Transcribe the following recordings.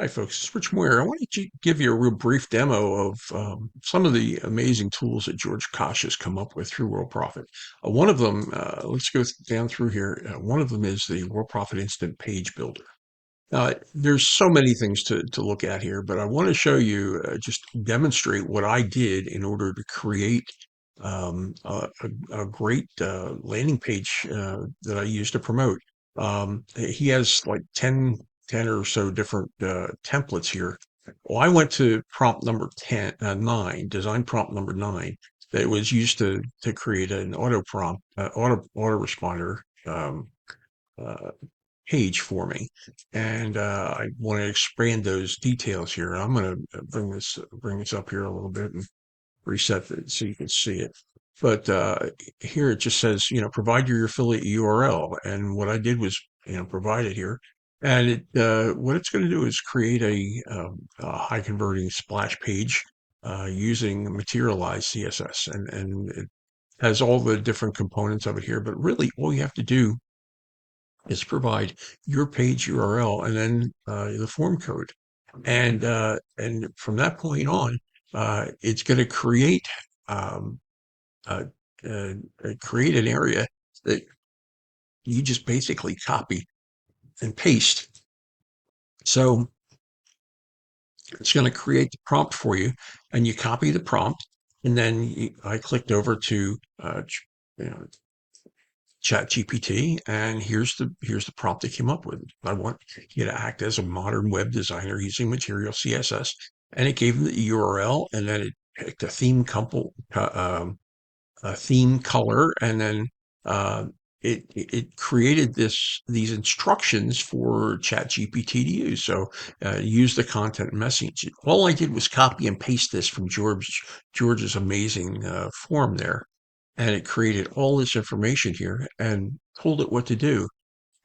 Hi, folks. It's Rich Moyer. I wanted to give you a real brief demo of some of the amazing tools that George Koch has come up with through WorldProfit. One of them, let's go down through here. One of them is the WorldProfit Instant Page Builder. There's so many things to look at here, but I want to show you, just demonstrate what I did in order to create a great landing page that I use to promote. He has like 10 or so different templates here. Well, I went to prompt number 9, design prompt number 9, that was used to create an auto prompt, autoresponder uh, page for me. And I want to expand those details here. I'm going to bring this up here a little bit and reset it so you can see it. But here it just says, provide your affiliate URL. And what I did was, provide it here. And what it's going to do is create a high converting splash page using materialized CSS. And it has all the different components of it here. But really, all you have to do is provide your page URL and then the form code. And from that point on, it's going to um, uh, create an area that you just basically copy and paste. So it's going to create the prompt for you, and you copy the prompt. And then I clicked over to you know, Chat GPT, and here's the prompt they came up with. I want you to act as a modern web designer using Material CSS, and it gave them the URL, and then it picked a theme color, and then uh, it created these instructions for Chat GPT to use. So use the content message. All I did was copy and paste this from George's amazing form there, and it created all this information here and told it what to do.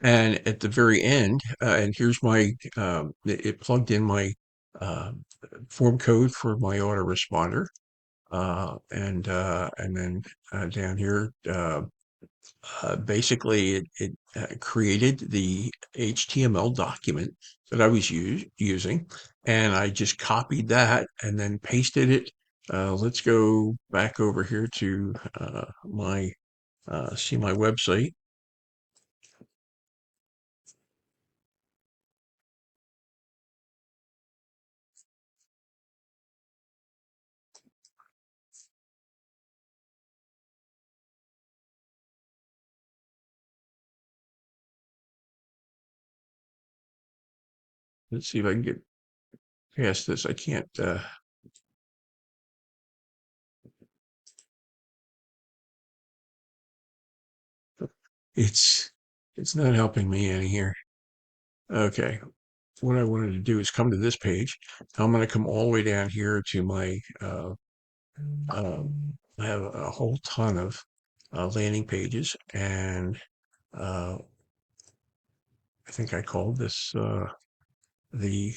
And at the very end, and here's it plugged in my uh, form code for my autoresponder. And then down here, basically it created the HTML document that I was using, and I just copied that and then pasted it. Let's go back over here to my see my website. Let's see if I can get past this. I can't. It's it's not helping me any here. Okay. What I wanted to do is come to this page. I'm going to come all the way down here to my I have a whole ton of landing pages, and uh, I think I called this the.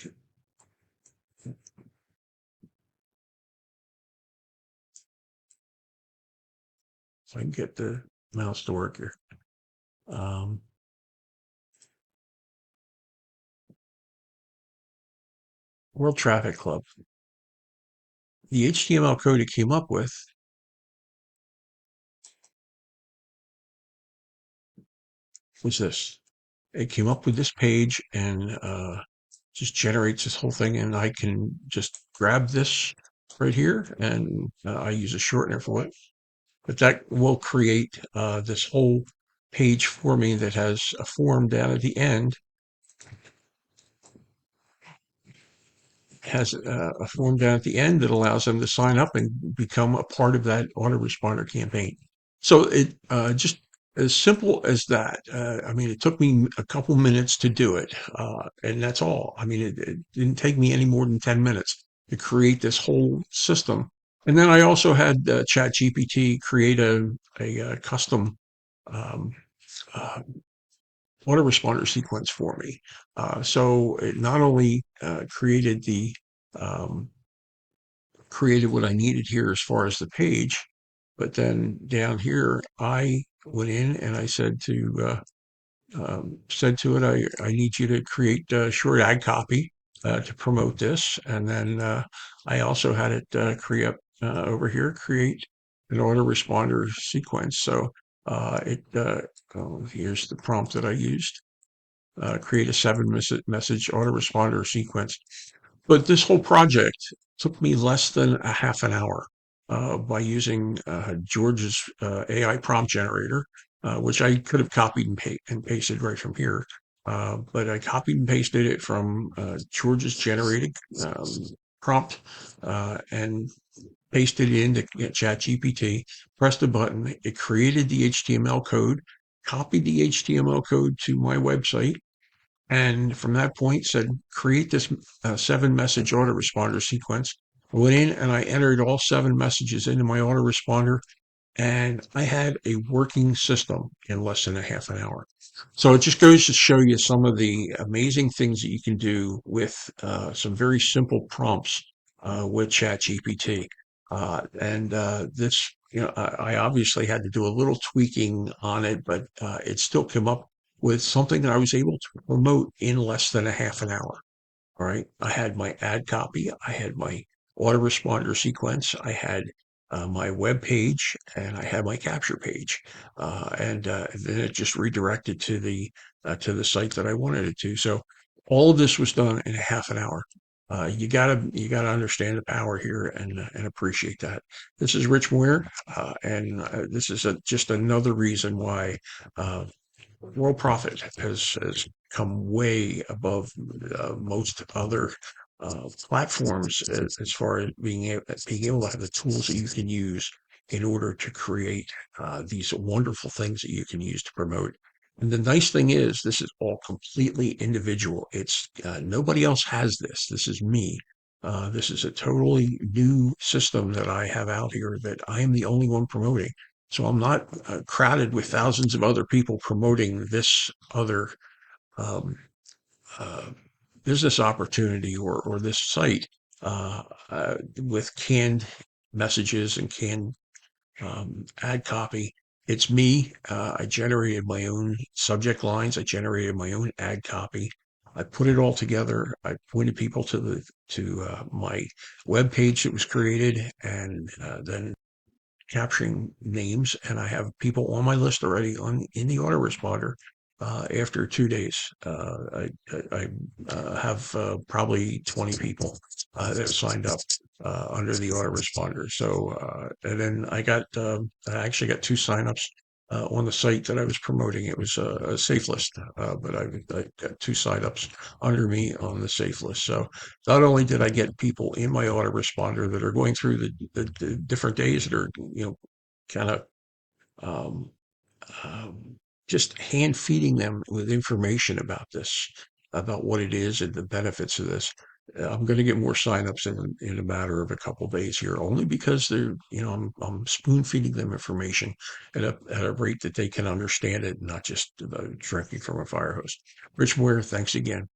If I can get the mouse to work here. Um, World Traffic Club. The HTML code it came up with was this. It came up with this page and just generates this whole thing, and I can just grab this right here, and I use a shortener for it. But that will create this whole page for me that has a form down at the end, a form down at the end that allows them to sign up and become a part of that autoresponder campaign. So it just as simple as that. I mean, it took me a couple minutes to do it, and that's all. I mean, it didn't take me any more than 10 minutes to create this whole system. And then I also had ChatGPT create a custom um, uh, autoresponder sequence for me. So it not only um, created what I needed here as far as the page, but then down here I went in and I said to it, I need you to create a short ad copy. to promote this. And then I also had it over here, create an autoresponder sequence. So here's the prompt that I used. Create a message autoresponder sequence. But this whole project took me less than a half an hour by using George's AI prompt generator, which I could have copied and pasted right from here. But I copied and pasted it from George's generated um, prompt and pasted it into ChatGPT, pressed a button. It created the HTML code, copied the HTML code to my website, and from that point said, create this 7 message autoresponder sequence. I went in and I entered all 7 messages into my autoresponder, and I had a working system in less than a half an hour. So it just goes to show you some of the amazing things that you can do with some very simple prompts with ChatGPT. I obviously had to do a little tweaking on it, but it still came up with something that I was able to promote in less than a half an hour. All right. I had my ad copy. I had my autoresponder sequence. I had my web page and I had my capture page. And then it just redirected to the site that I wanted it to. So all of this was done in a half an hour. You gotta understand the power here and appreciate that. This is Rich Moyer, and this is just another reason why WorldProfit has come way above most other platforms as far as being able to have the tools that you can use in order to create these wonderful things that you can use to promote. And the nice thing is, this is all completely individual. It's nobody else has this. This is me. This is a totally new system that I have out here that I am the only one promoting. So I'm not crowded with thousands of other people promoting this other um, uh, business opportunity or this site with canned messages and canned ad copy. It's me. I generated my own subject lines. I generated my own ad copy. I put it all together. I pointed people to my web page that was created, and then capturing names, and I have people on my list already on in the autoresponder. After 2 days, I have probably 20 people that have signed up under the autoresponder. So, and then I actually got 2 signups on the site that I was promoting. It was a safe list, but I got 2 signups under me on the safe list. So not only did I get people in my autoresponder that are going through the different days that are, kind of um, um, just hand feeding them with information about this, about what it is and the benefits of this. I'm going to get more signups in a matter of a couple days here, only because I'm spoon feeding them information at a rate that they can understand it, not just drinking from a fire hose. Rich Moyer, thanks again.